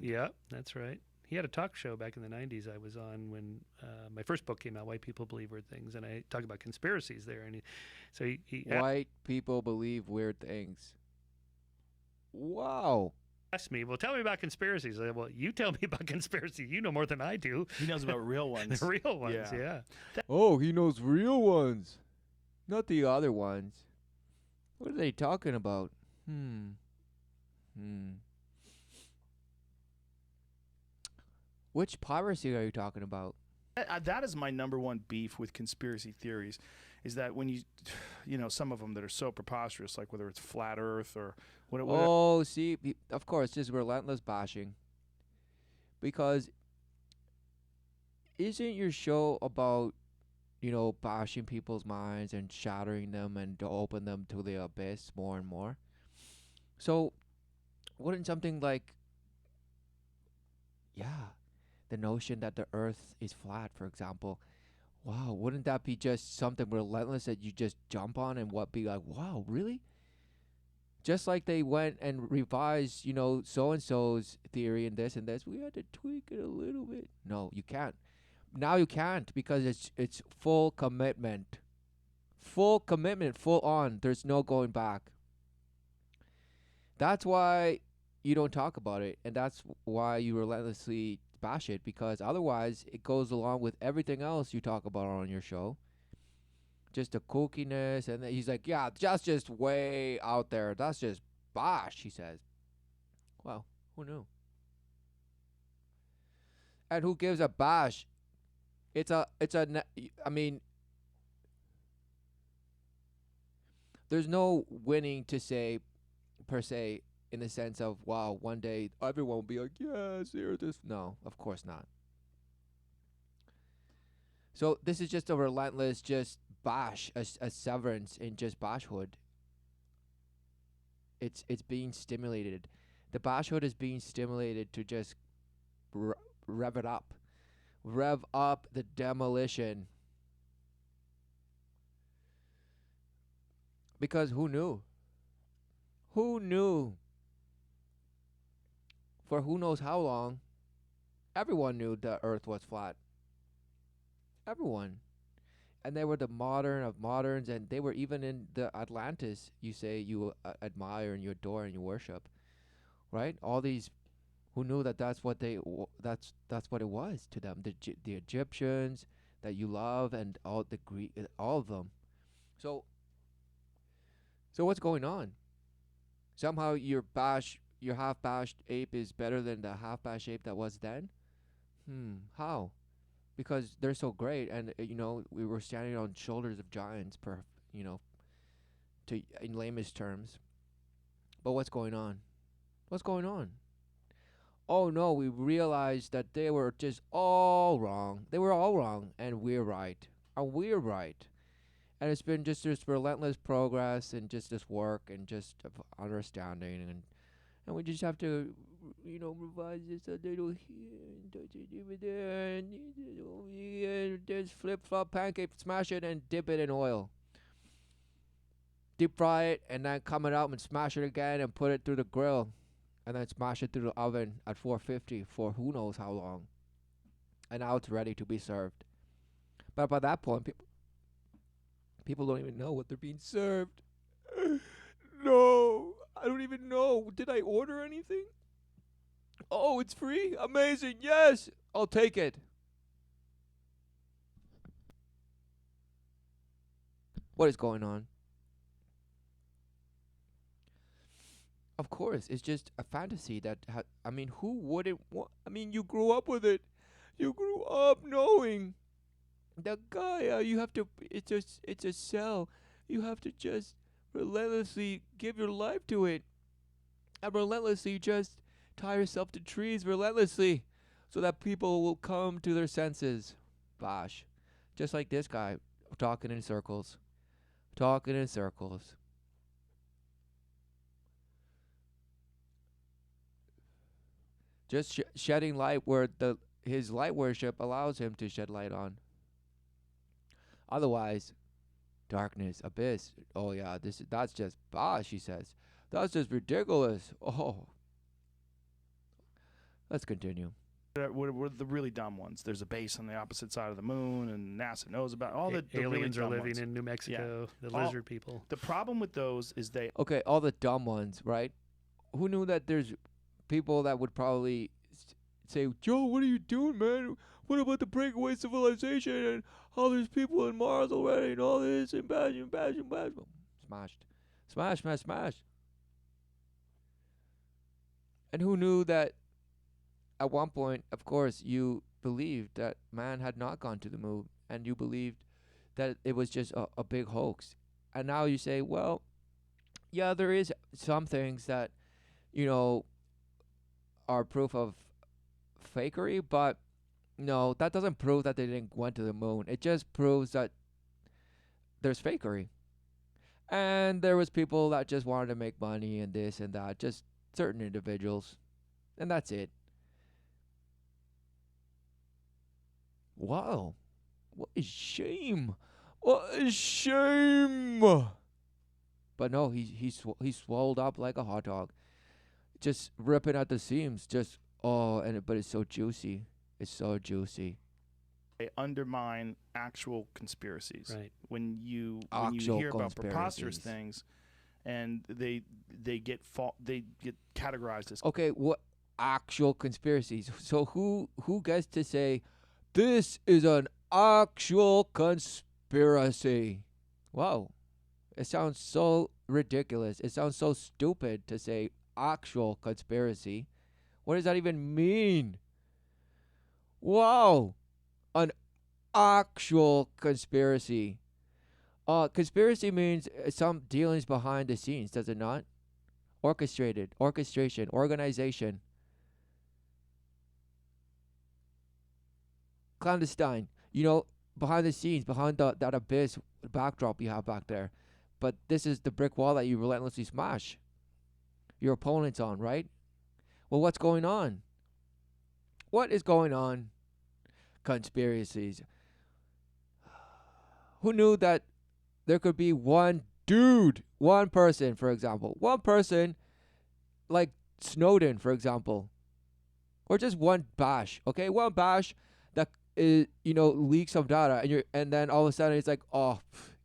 Yeah, that's right. He had a talk show back in the 90s I was on when my first book came out, White People Believe Weird Things, and I talked about conspiracies there. And he White people believe weird things. Wow. asked me, well, tell me about conspiracies. I said, well, you tell me about conspiracies. You know more than I do. He knows about real The ones. real ones, Yeah. yeah. Oh, he knows real ones, not the other ones. What are they talking about? Hmm. Hmm. Which piracy are you talking about? That is my number one beef with conspiracy theories, is that when you know, some of them that are so preposterous, like whether it's flat Earth or what. Oh, see, of course, just relentless bashing. Because isn't your show about, bashing people's minds and shattering them and to open them to the abyss more and more? So, wouldn't something like, yeah, the notion that the earth is flat, for example, wow, wouldn't that be just something relentless that you just jump on and what be like, wow, really? Just like they went and revised, so and so's theory and this, we had to tweak it a little bit. No, you can't. Now you can't because it's full commitment. Full commitment, full on. There's no going back. That's why you don't talk about it, and that's why you relentlessly bash it because otherwise it goes along with everything else you talk about on your show. Just the kookiness, and then he's like, "Yeah, that's just way out there. That's just bosh," he says. Well, who knew? And who gives a bash? I mean, there's no winning to say per se in the sense of wow, one day everyone will be like, yes, here this. No, of course not. So this is just a relentless, just bash, a severance in just bashhood. It's being stimulated. The bashhood is being stimulated to just r- rev it up, rev up the demolition. Because who knew? Who knew? For who knows how long, everyone knew the Earth was flat. Everyone. And they were the modern of moderns, and they were even in the Atlantis. You say you admire and you adore and you worship, right? All these who knew that that's what it was to them. The Egyptians that you love and all the Greek, all of them. So what's going on? Somehow your half bashed ape is better than the half bashed ape that was then. How? Because they're so great, and we were standing on shoulders of giants, you know, to in lamest terms. But what's going on? What's going on? Oh no, we realized that they were just all wrong. They were all wrong, and we're right. And we're right. And it's been just this relentless progress and just this work and just of understanding and we just have to revise this a little here and touch it over there and over here, just flip flop pancake, smash it and dip it in oil. Deep fry it and then come it out and smash it again and put it through the grill and then smash it through the oven at 450 for who knows how long. And now it's ready to be served. But by that point, people don't even know what they're being served. No, I don't even know. Did I order anything? Oh, it's free? Amazing. Yes, I'll take it. What is going on? Of course, it's just a fantasy that I mean, who wouldn't want I mean, you grew up with it. You grew up knowing the Gaia, you have to it's a cell. You have to just relentlessly give your life to it. And relentlessly just tie yourself to trees relentlessly so that people will come to their senses. Bosh. Just like this guy talking in circles. Talking in circles. Just shedding light where the his light worship allows him to shed light on. Otherwise, darkness, abyss. Oh yeah, that's just bosh, he says. That's just ridiculous. Oh, Let's continue. What are the really dumb ones? There's a base on the opposite side of the moon, and NASA knows about all the aliens really are dumb living ones. in New Mexico. The All- lizard people. The problem with those is they Okay, all the dumb ones, right? Who knew that there's people that would probably say, Joe, what are you doing, man? What about the breakaway civilization and how there's people in Mars already and all this and bash. Smashed. Smash, smash, smash. And who knew that at one point, of course, you believed that man had not gone to the moon and you believed that it was just a big hoax. And now you say, well, yeah, there is some things that, are proof of fakery, but no, that doesn't prove that they didn't went to the moon. It just proves that there's fakery. And there was people that just wanted to make money and this and that, just certain individuals. And that's it. Wow. What a shame. What a shame. But no, he swelled up like a hot dog. Just ripping at the seams. But it's so juicy. It's so juicy. they undermine actual conspiracies. Right. When you Actual hear about preposterous conspiracies. things, and they get categorized as Okay, what actual conspiracies? So who gets to say this is an actual conspiracy? Wow. It sounds so ridiculous. It sounds so stupid to say actual conspiracy. What does that even mean? Wow. An actual conspiracy. Conspiracy means some dealings behind the scenes, does it not? Orchestration, organization. Clandestine. Behind the scenes, behind that abyss backdrop you have back there. But this is the brick wall that you relentlessly smash your opponents on, right? Well, what's going on? What is going on? Conspiracies. Who knew that there could be one dude, one person, for example, one person like Snowden, for example, or just one bash, okay? One bash that leaks some data, and then all of a sudden it's like,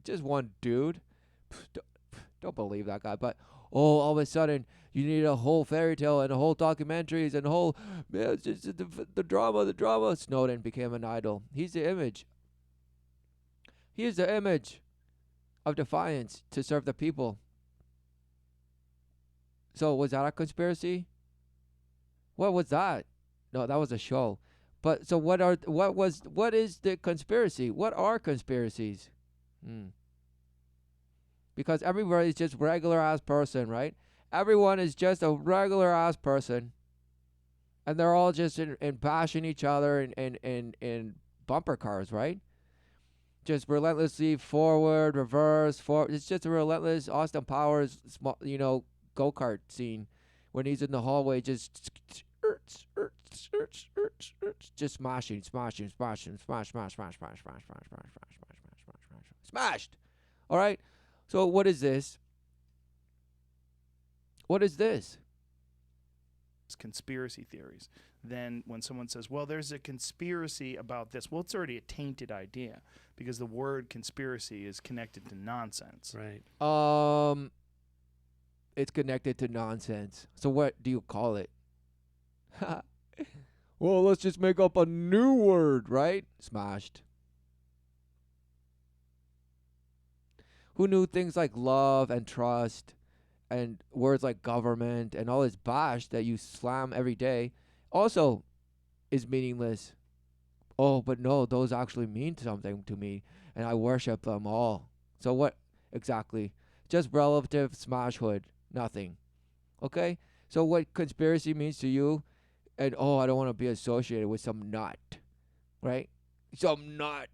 just one dude. Don't believe that guy, but all of a sudden you need a whole fairy tale and a whole documentaries and a whole just the drama. Snowden became an idol. He's the image. He is the image of defiance to serve the people. So was that a conspiracy? What was that? No, that was a show. But so what is the conspiracy? What are conspiracies? Because everybody's just regular ass person, right? Everyone is just a regular ass person. And they're all just in bashing each other in bumper cars, right? Just relentlessly forward, reverse, forward. It's just a relentless Austin Powers, go-kart scene when he's in the hallway, just smashing, smashed. All right. So what is this? What is this? conspiracy theories. Then when someone says, well, there's a conspiracy about this, well, it's already a tainted idea because the word conspiracy is connected to nonsense. Right. It's connected to nonsense. So what do you call it? Well, let's just make up a new word, right? Smashed. Who knew things like love and trust and words like government and all this bash that you slam every day also is meaningless? Oh, but no, those actually mean something to me, and I worship them all. So what exactly? Just relative smashhood. Nothing. Okay? So what conspiracy means to you, and I don't want to be associated with some nut. Right? Some nut.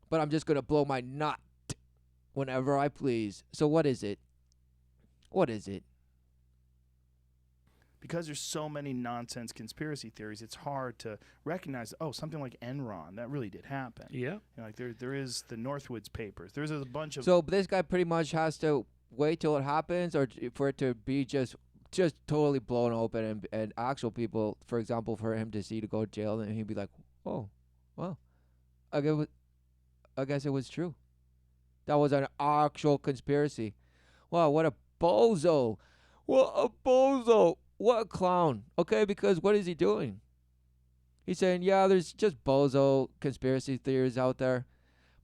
But I'm just going to blow my nut whenever I please. So what is it? What is it? Because there's so many nonsense conspiracy theories, it's hard to recognize, something like Enron, that really did happen. Yeah. Like there is the Northwoods papers. There's a bunch of... So this guy pretty much has to wait till it happens, or for it to be just just totally blown open, and actual people, for example, for him to go to jail, and he'd be like, oh, well, I guess, I guess it was true. That was an actual conspiracy. Wow, what a bozo. What a bozo. What a clown. Okay, because what is he doing? He's saying, yeah, there's just bozo conspiracy theories out there.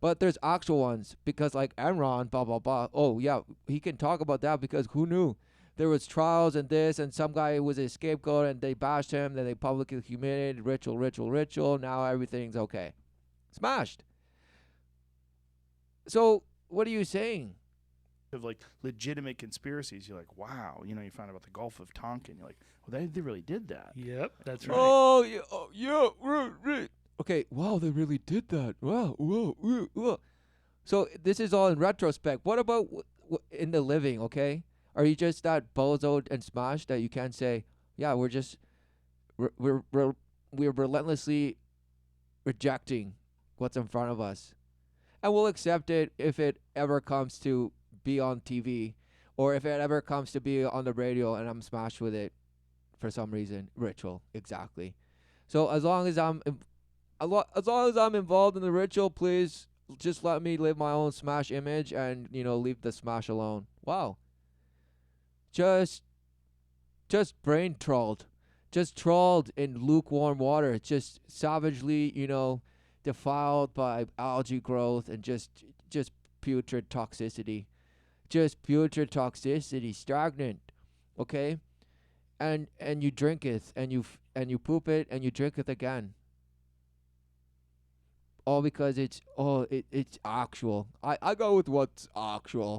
But there's actual ones, because like Enron, blah, blah, blah. Oh, yeah, he can talk about that because who knew? There was trials and this, and some guy was a scapegoat, and they bashed him, then they publicly humiliated, ritual. Now everything's okay. Smashed. So what are you saying? Of like legitimate conspiracies, you're like, wow, you found out about the Gulf of Tonkin. You're like, well, they really did that. Yep, that's right. Oh, yeah, right. Okay, wow, they really did that. Wow, whoa. So this is all in retrospect. What about in the living, okay? Are you just that bozoed and smashed that you can't say, yeah, we're relentlessly rejecting what's in front of us, and we'll accept it if it ever comes to be on TV, or if it ever comes to be on the radio and I'm smashed with it for some reason. Ritual, exactly. So as long as I'm involved in the ritual, please just let me live my own smash image and leave the smash alone. Wow. Just brain trolled. Just trolled in lukewarm water. Just savagely, defiled by algae growth and just putrid toxicity. Just putrid toxicity, stagnant. Okay? And you drink it, and you poop it, and you drink it again. All because it's actual. I go with what's actual.